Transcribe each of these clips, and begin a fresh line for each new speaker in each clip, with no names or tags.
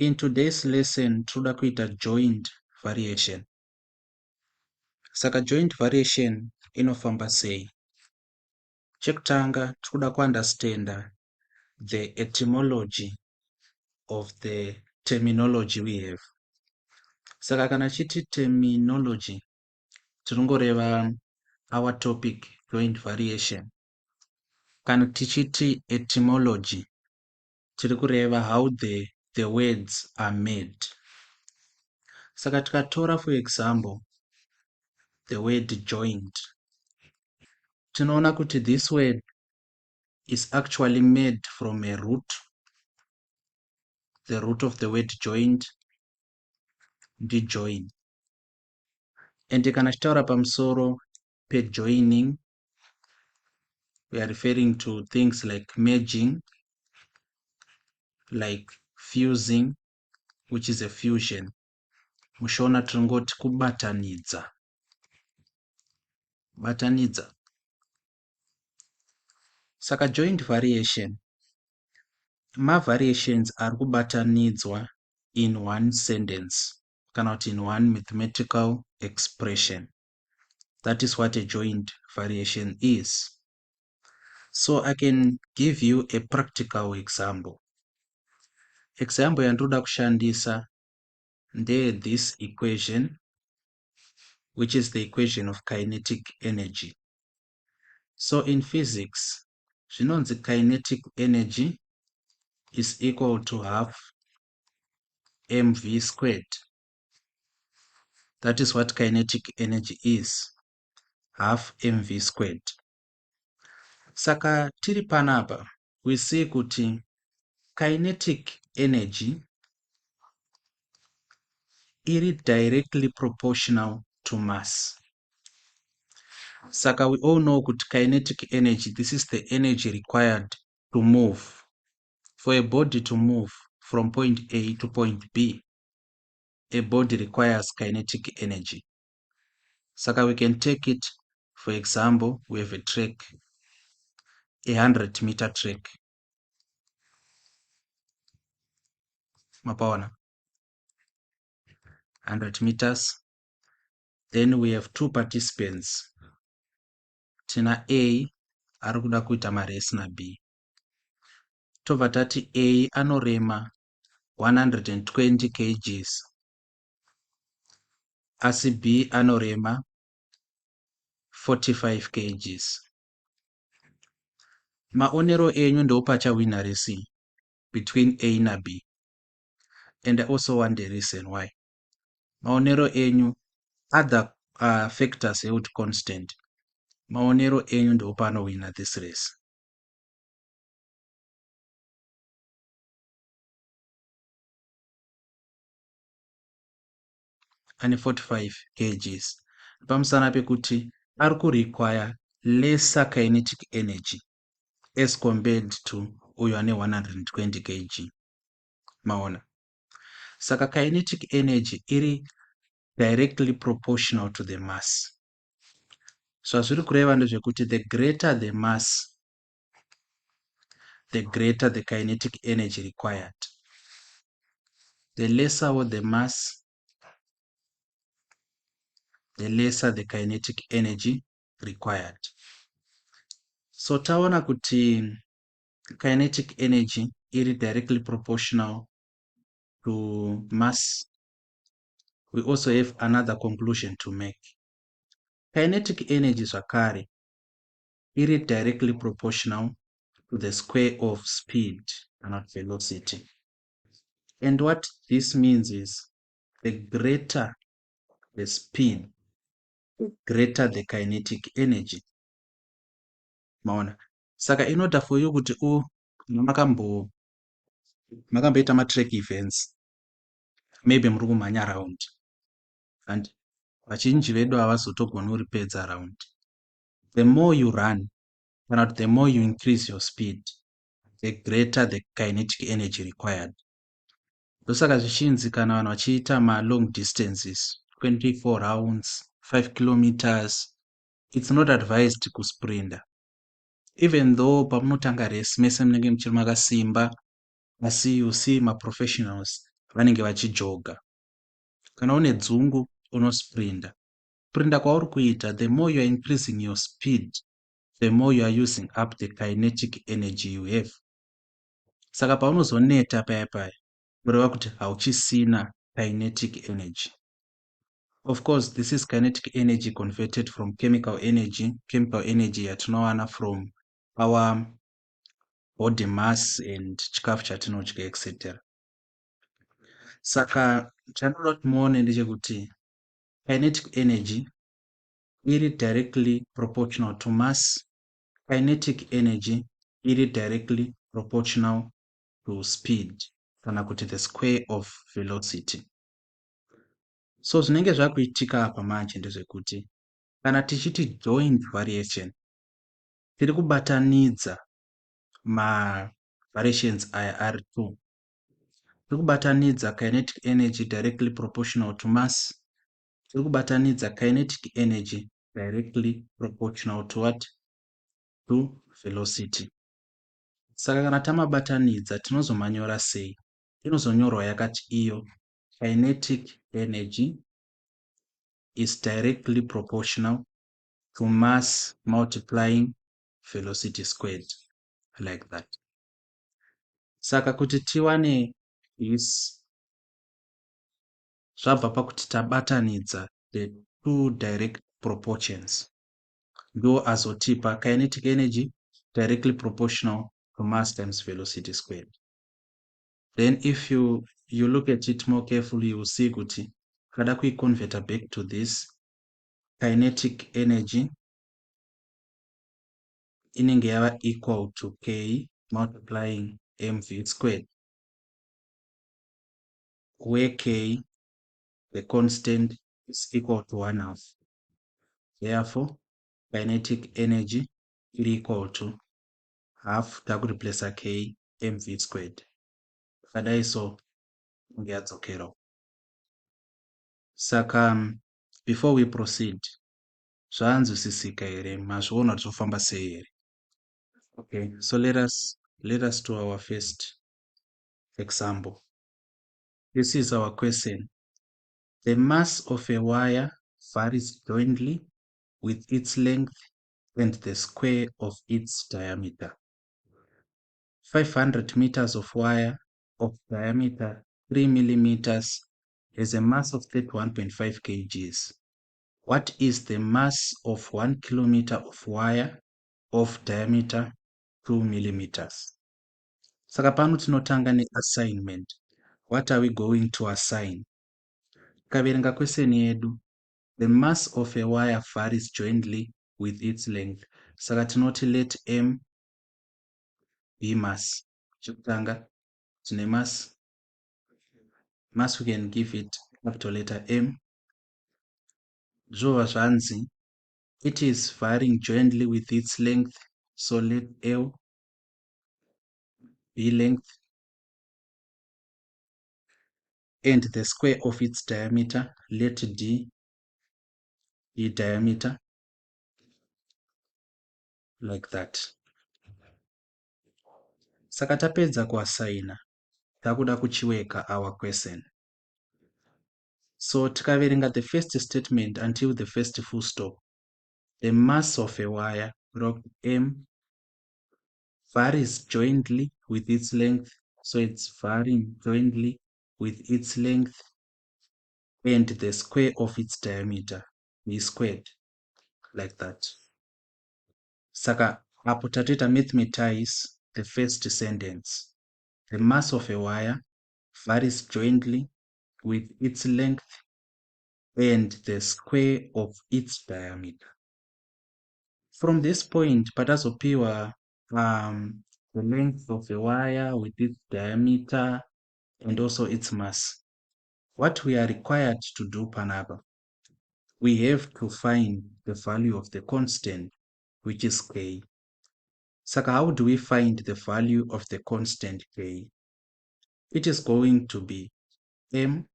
In today's lesson, toda kuita joint variation. Saka joint variation inofamba sei? Chekutanga toda kuunderstanda the etymology of the terminology we have. Saka kana chiti terminology, tinongoreva our topic joint variation. Kana tichiti etymology, tiri kureva how the words are made. Saka tikatora for example the word joint, tinoona kuti this word is actually made from a root. The root of the word joint, the join. And kana tichitaura pamusoro pe-joining, we are referring to things like merging, like fusing, which is a fusion. Mushona tinongoti kubatanidza. Batanidza. Saka joint variation, ma-variations are kubatanidzwa in one sentence, kana kuti in one mathematical expression. That is what a joint variation is. So I can give you a practical example. Example yandoda kushandisa ndeye this equation, which is the equation of kinetic energy. So in physics, zvinonzi kinetic energy is equal to half mv squared. That is what kinetic energy is, half mv squared. Saka tiri panapa, we see kuti kinetic energy is directly proportional to mass. Saka we all know that kinetic energy, this is the energy required to move. For a body to move from point A to point B, a body requires kinetic energy. Saka we can take it, for example, we have a track, a 100-meter track. Mapaona? 100 meters. Then we have two participants. Tina A arikuda kuita marace na B. Tobva tati A anorema 120 kgs asi B anorema 45 kgs. Maonero enyu ndo pachawina race between A na B. And I also want the reason why. Maonero enyu, other factors held constant. Maonero enyu ndo panowina this race. And 45 kgs. Pamusana pekuti ariku require lesser kinetic energy as compared to uyo ane 120 kg. Maona. Saka kinetic energy iri directly proportional to the mass. So zviri kureva ndezvekuti the greater the mass, the greater the kinetic energy required. The lesser the mass, the lesser the kinetic energy required. So taona kuti kinetic energy is directly proportional to mass. We also have another conclusion to make. Kinetic energy zvakare is directly proportional to the square of speed and not velocity. And what this means is the greater the speed, greater the kinetic energy. Maona. Saka inoda for you kuti makamboita ma-track events. Maybe muri kumhanya round. And vazhinji vedu havazotogoni kuripedza round. The more you run, and the more you increase your speed, the greater the kinetic energy required. Ndosaka zvichinzi kana vanhu vachiita ma-long distances, 24 rounds, 5 kilometers, it's not advised kusprinta. Even though pamunotanga race mese munenge muchiri makasimba, asi you see ma-professionals vanenge vachijoga. Kana une dzungu unosprinta. Sprinta kwauri kuita, the more you are increasing your speed, the more you are using up the kinetic energy you have. Saka paunozoneta paya paya, kureva kuti hauchisina kinetic energy. Of course, this is kinetic energy converted from chemical energy yatinowana from our body mass and chikafu chatinodya, etc. Saka chandinoda kuti muone ndechekuti kinetic energy iri directly proportional to mass. Kinetic energy iri directly proportional to speed, kana kuti the square of velocity. So zvinenge zvakuitika apa manje ndezvekuti kana tichiti joint variation, tiri kubatanidza variations aya ari 2. Tiri kubatanidza kinetic energy directly proportional to mass. Tiri kubatanidza kinetic energy directly proportional to what? To velocity. Saka kana tamabatanidza tinozomanyora sei? Inozonyorwa yakati iyo kinetic energy is directly proportional to mass multiplying velocity squared, like that. Saka kuti tiwane this, zvabva pakuti tabatanidza the two direct proportions, ndo azotipa kinetic energy directly proportional to mass times velocity squared. Then if you look at it more carefully, you will see kuti kada kuiconverta back to this, kinetic energy inenge yava equal to k multiplying mv squared, where k, the constant, is equal to 1/2. Therefore, kinetic energy is equal to half takureplace k mv squared. Kadai so ngeyadzokera. Saka before we proceed, zvanzwisisika here? Mazviona kuti zvofamba sei here? Okay, so let us do our first example. This is our question. The mass of a wire varies jointly with its length and the square of its diameter. 500 meters of wire of diameter 3 millimeters has a mass of 31.5 kgs. What is the mass of 1 kilometer of wire of diameter 2 millimeters? Saka pano tinotanga ne-assignment. What are we going to assign? Tikaverenga question yedu, the mass of a wire varies jointly with its length. Saka tinoti let m be mass. Chekutanga tine mass. Mass we can give it capital letter M. Zvova zvanzi, it is varying jointly with its length. So let L be length and the square of its diameter, let D be diameter, like that. Saka tapedza kuasaina, takuda kuchiweka our question. So tikaverenga the first statement until the first full stop. The mass of a wire, log M, varies jointly with its length. So it's varying jointly with its length and the square of its diameter, B squared, like that. Saka apo tatoita mathematize the first sentence. The mass of a wire varies jointly with its length and the square of its diameter. From this point, patazopiwa the length of the wire with its diameter and also its mass. What we are required to do panapa, we have to find the value of the constant, which is k. Saka, how do we find the value of the constant k? It is going to be m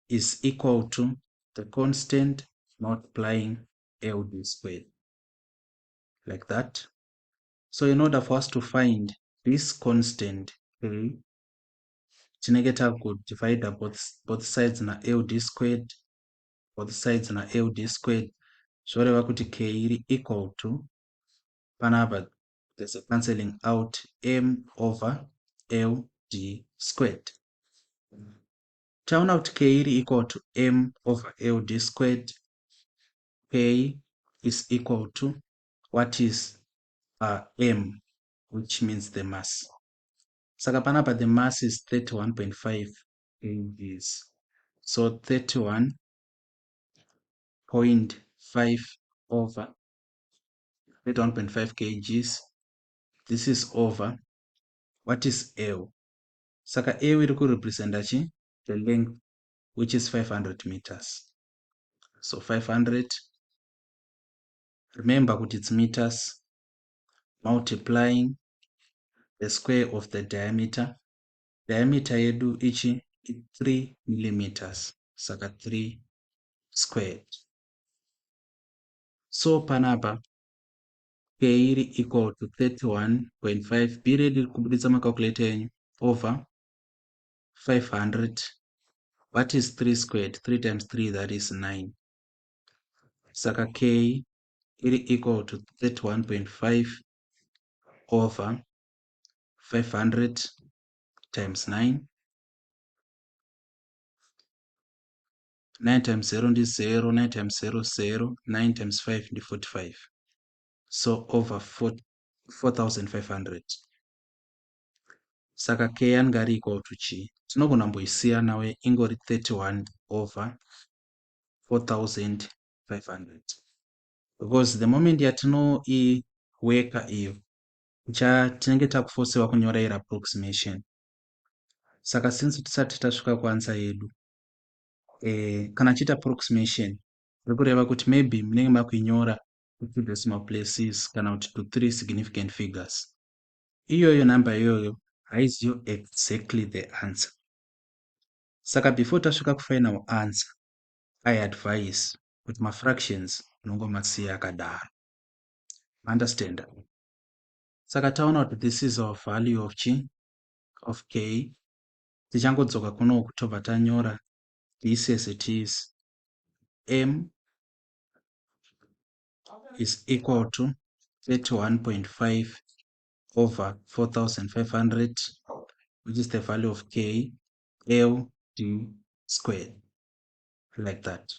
is equal to the constant multiplying LD squared, like that. So in order for us to find this constant k, tinenge takudivide both sides LD squared, both sides LD squared, zvoreva kuti k iri equal to, panapa there's a cancelling out, m over LD squared. Taona kuti k iri equal to m over LD squared, k is equal to what is m, which means the mass. Saka panapa the mass is 31.5 kgs. So 31.5 over 31.5 kgs. This is over what is L. Saka L will represent the length, which is 500 meters. So 500, remember that it's meters, multiplying the square of the diameter. Diameter yedu ichi is 3 millimeters. Saka 3 squared. So panapa k iri equal to 31.5, period kubuditsa macalculator yenyu, over 500. What is 3 squared? 3 times 3, that is 9. Saka k iri equal to 31.5 over 500 times 9. 9 times 0 is 0, 9 times 0 is 0, 9 times 5 is 45. So over 4,500. Saka k yange equal to chi. Tinogona mboisiya nawe ingori 31 over 4,500. Because the moment yatinoiweka iyo, tinenge takuforcewa kunyora iri approximation. Saka since tisati tasvika kuansa yedu, kana chita approximation, rekureva kuti maybe munenge makuinyora to 2 decimal places kana kuti to 3 significant figures. Iyoyo number iyoyo haiziyo exactly the answer. Saka before tasvika kufinal answer, I advise kuti mafractions nongomasiya akadaro. Understand? Saka taona kuti this is our value of k. Tichangodzoka kunoku tobva tanyora this as it is. M is equal to 31.5 over 4,500, which is the value of k, LD squared, like that.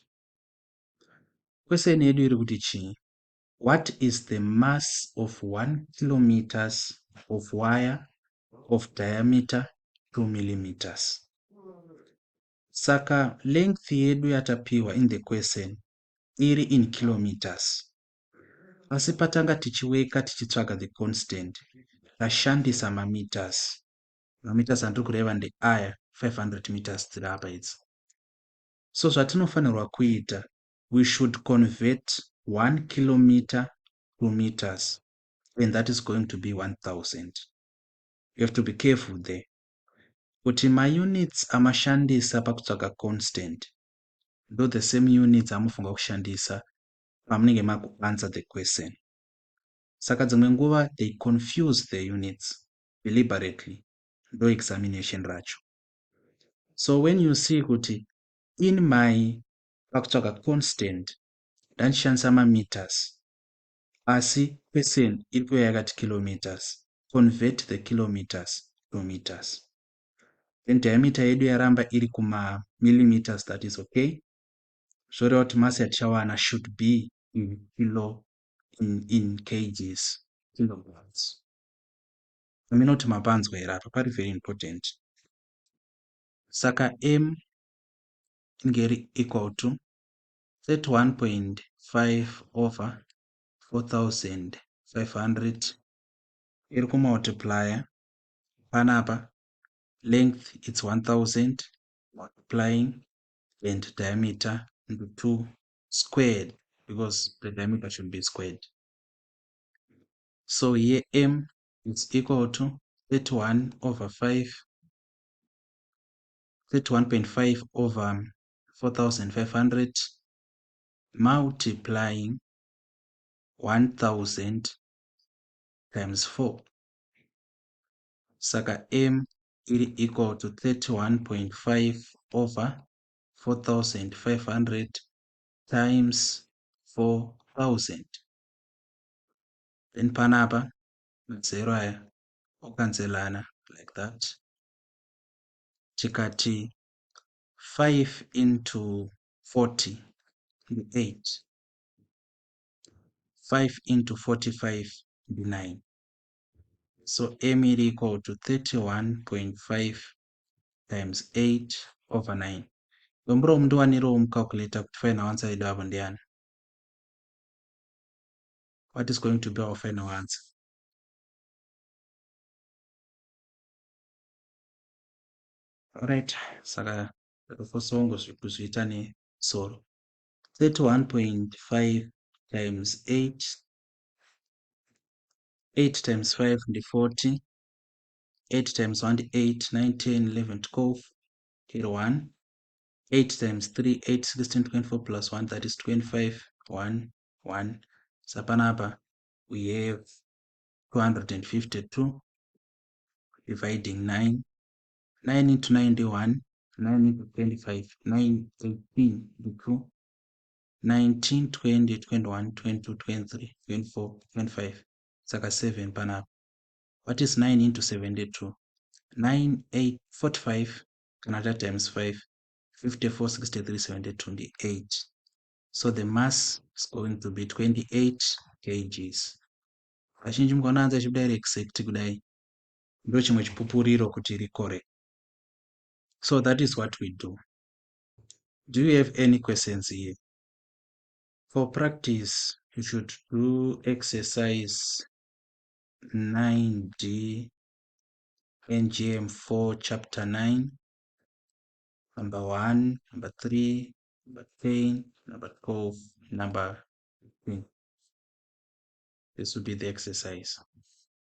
Question yedu iri kuti chi? What is the mass of 1 kilometers of wire of diameter 2 millimeters? Saka length yedu yatapiwa in the question iri in kilometers. Asi patanga tichiweka tichitsvaga the constant, tashandisa mameters. Mameters andiri kureva ndeaya 500 meters tiri apa idzi. So zvatinofanirwa kuita, we should convert 1 kilometer to meters, and that is going to be 1,000. You have to be careful there. Kuti maunits amashandisa pakutsvaga constant ndo the same units amufunga kushandisa pamunenge makuanswer the question. Saka dzimwe nguva they confuse the units deliberately, ndo examination racho. So when you see kuti in my pakutsvaga constant ndandishandisa mameters, asi question iri kuuya yakati kilometers, convert the kilometers to meters. Then diameter yedu yaramba iri kuma millimeters, that is okay. Zvoreva kuti mass yatichawana should be in kgs, kilograms. Aminoti mapanzwa here apa, pari very important. Saka m ingeri equal to 31.5 over 4,500 iri kumultiplier panapa length it's 1,000 multiplying and diameter into 2 squared, because the diameter should be squared. So here m is equal to 31.5 over 4,500 multiplying 1,000 times 4. Saka m equal to 31.5 over 4,500 times 4,000. Then panapa, 0 aya okanzelana like that. Tikati 5 into 40 8. 5 into 45 9. So m equal to 31.5 times 8 over 9. Lombro mndu waniro umcalculator kuti final answer yedu apo ndiani? What is going to be our final answer? Alright, saka tofosongo kuzviita nesoro. 31.5 times 8. 8 times 5 ndi 40. 8 times 1 ndi 8, 9, 10, 11, 12, 1. 8 times 3, 8, 16, 24 plus 1, that is 25, 1, 1. So panapa we have 252 dividing 9. 9 into 9 is 1. 9 into 25, 9, 18 is 2. 19, 20, 21, 22, 23, 24, 25. Saka 7 panapa. What is 9 into 72? 9, 8, 45, Canada times 5, 54, 63, 72, 8. So the mass is going to be 28 kgs. Vazhinji mukaona chibudaira exact kudai ndo chimwe chipupuriro kuti iri correct. So that is what we do. Do you have any questions here? For practice, you should do exercise 9D, NGM 4, chapter 9, number 1, number 3, number 10, number 12, number 15. This will be the exercise.